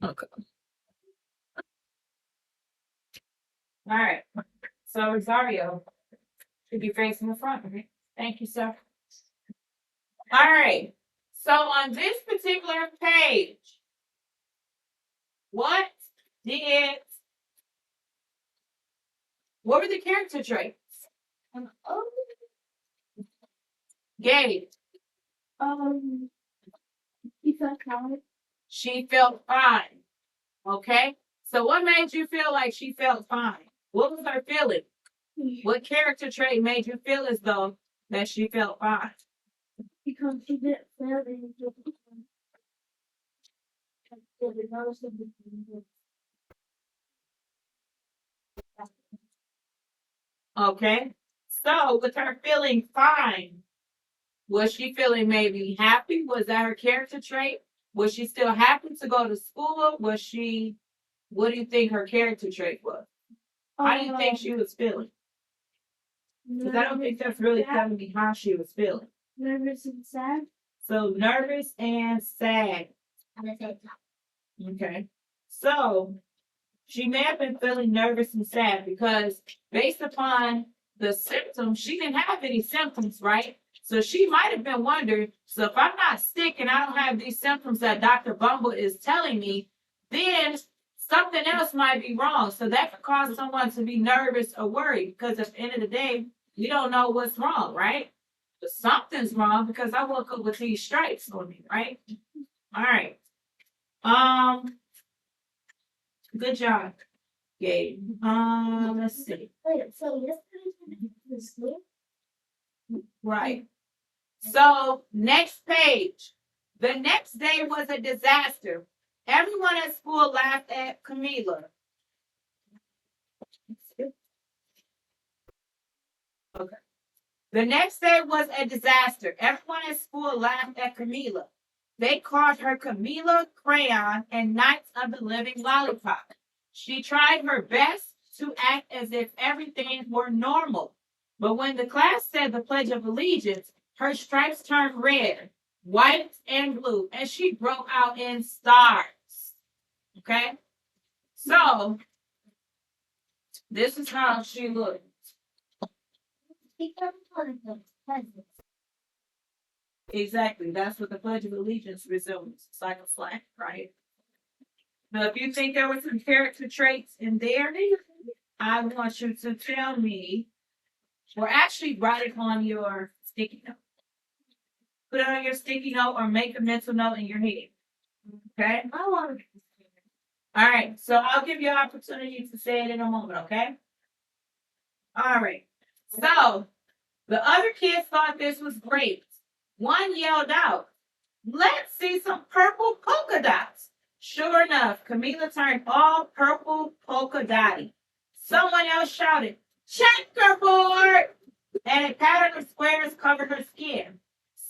Okay. All right. So Rosario should be facing the front. Okay. Thank you, sir. All right. So on this particular page, what did what were the character traits? Oh, Gabe. Um, she felt fine. She felt fine. Okay. So what made you feel like she felt fine? What was her feeling? What character trait made you feel as though that she felt fine? Because she didn't feel anything. Okay. So with her feeling fine, was she feeling maybe happy? Was that her character trait? Was she still happy to go to school? Was she, what do you think her character trait was? How do you think she was feeling? Because I don't think that's really telling me how she was feeling. Nervous and sad. So nervous and sad. Okay. So she may have been feeling nervous and sad because based upon the symptoms, she didn't have any symptoms, right? So she might have been wondering, so if I'm not sick and I don't have these symptoms that Dr. Bumble is telling me, then something else might be wrong. So that could cause someone to be nervous or worried because at the end of the day, we don't know what's wrong, right? But something's wrong because I woke up with these stripes on me, right? All right. Um, good job. Gabe. Let's see. Wait, so yesterday was school? Right. So next page. The next day was a disaster. Everyone at school laughed at Camila. Okay. The next day was a disaster. Everyone at school laughed at Camila. They called her Camila Crayon and Knights of the Living Lollipop. She tried her best to act as if everything were normal. But when the class said the Pledge of Allegiance, her stripes turned red, white, and blue, and she broke out in stars. Okay? So, this is how she looked. Exactly. That's what the Pledge of Allegiance resumes. It's like a flag, right? Now, if you think there were some character traits in there, I want you to tell me, or actually write it on your sticky note. Put it on your sticky note or make a mental note in your head. Okay? All right. So I'll give you an opportunity to say it in a moment, okay? All right. So the other kids thought this was great. One yelled out, "Let's see some purple polka dots." Sure enough, Camila turned all purple polka dotty. Someone else shouted, "Checkerboard!" And a pattern of squares covered her skin.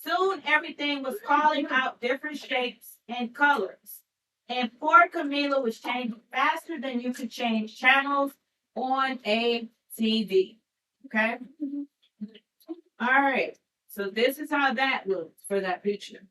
Soon everything was calling out different shapes and colors. And poor Camila was changing faster than you could change channels on a TV. Okay? All right. So this is how that looks for that picture.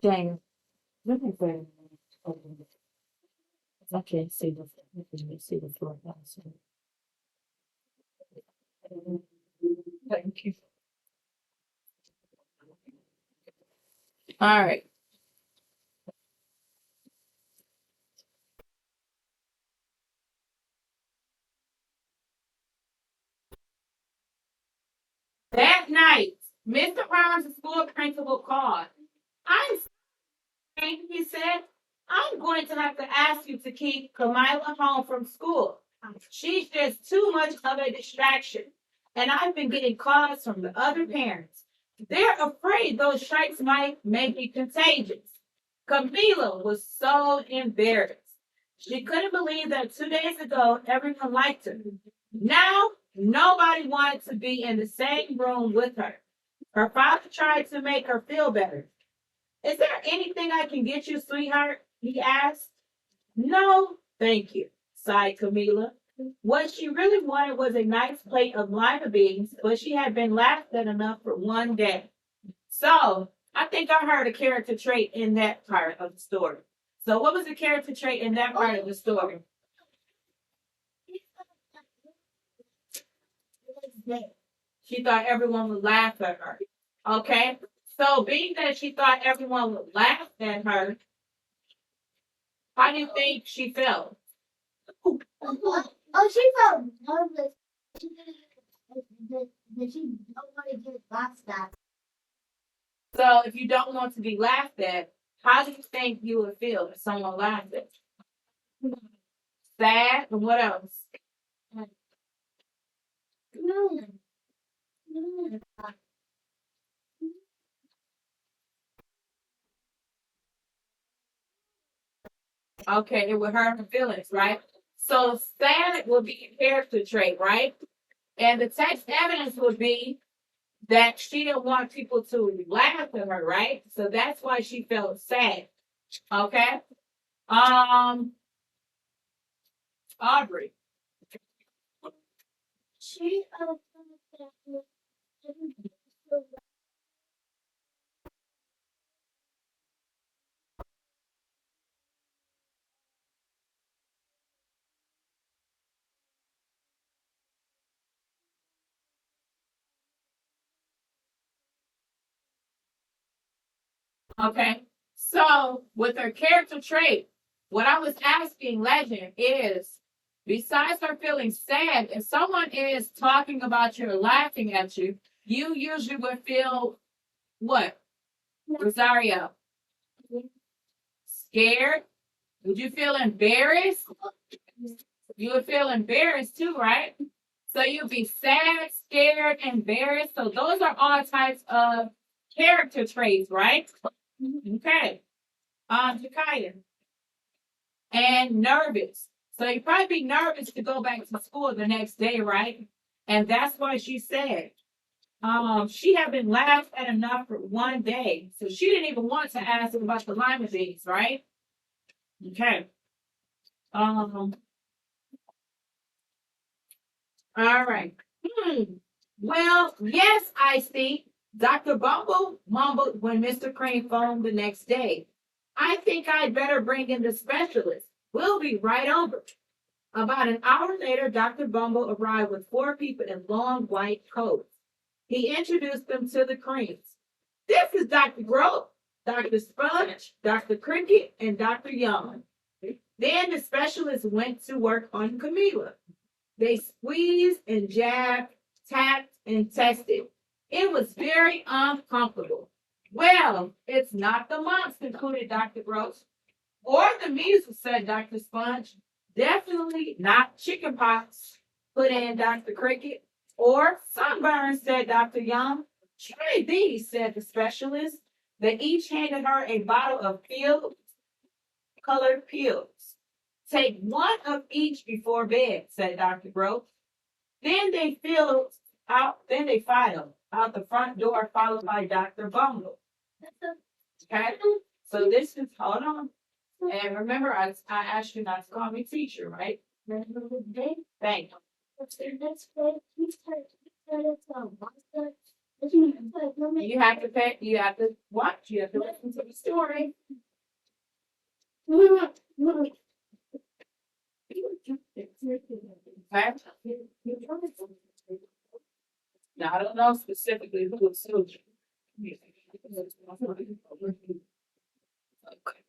Dang. Let me go. I can't see the floor. Thank you. All right. That night, Mr. Brown's school principal called. "I'm sorry," he said. I'm going to have to ask you to keep Kamila home from school. She's just too much of a distraction. And I've been getting calls from the other parents. They're afraid those strikes might make it contagious. Camila was so embarrassed. She couldn't believe that 2 days ago everyone liked her. Now nobody wanted to be in the same room with her. Her father tried to make her feel better. Is there anything I can get you, sweetheart? He asked. No, thank you, sighed Camila. What she really wanted was a nice plate of lima beans, but she had been laughed at enough for one day. So I think I heard a character trait in that part of the story. So what was the character trait in that part of the story? She thought everyone would laugh at her. Okay. So being that she thought everyone would laugh at her, how do you think she felt? Oh, she felt nervous. She don't want to get laughed at. So if you don't want to be laughed at, how do you think you would feel if someone laughed at you? Sad, and what else? No, no. Okay, it would hurt her feelings, right? So sad would be a character trait, right? And the text evidence would be that she didn't want people to laugh at her, right? So that's why she felt sad. Okay. Um, Aubrey. She Okay. So with her character trait, what I was asking Legend is, besides her feeling sad, if someone is talking about you or laughing at you, you usually would feel what? Rosario, scared? Would you feel embarrassed? You would feel embarrassed too, right? So you'd be sad, scared, embarrassed. So those are all types of character traits, right? Okay. Jakaya. And nervous. So you'd probably be nervous to go back to school the next day, right? And that's why she said, she had been laughed at enough for one day. So she didn't even want to ask him about the lima beans, right? Okay. All right. Well, yes, I see. Dr. Bumble mumbled when Mr. Crane phoned the next day. I think I'd better bring in the specialist. We'll be right over. About an hour later, Dr. Bumble arrived with four people in long white coats. He introduced them to the Cranes. This is Dr. Grove, Dr. Sponge, Dr. Cricket, and Dr. Young. Then the specialist went to work on Camila. They squeezed and jabbed, tapped, and tested. It was very uncomfortable. Well, it's not the mumps, concluded Dr. Gross. Or the measles, said Dr. Sponge. Definitely not chickenpox, put in Dr. Cricket. Or sunburn, said Dr. Young. Try these, said the specialist. They each handed her a bottle of field colored pills. Take one of each before bed, said Dr. Gross. Then they filed out the front door, followed by Dr. Bumble. Okay? So this is, hold on. And remember, I asked you not to call me teacher, right? Thank you. You have to pay, you have to watch, you have to listen to the story. Okay? Now, I don't know specifically who it's children. Okay.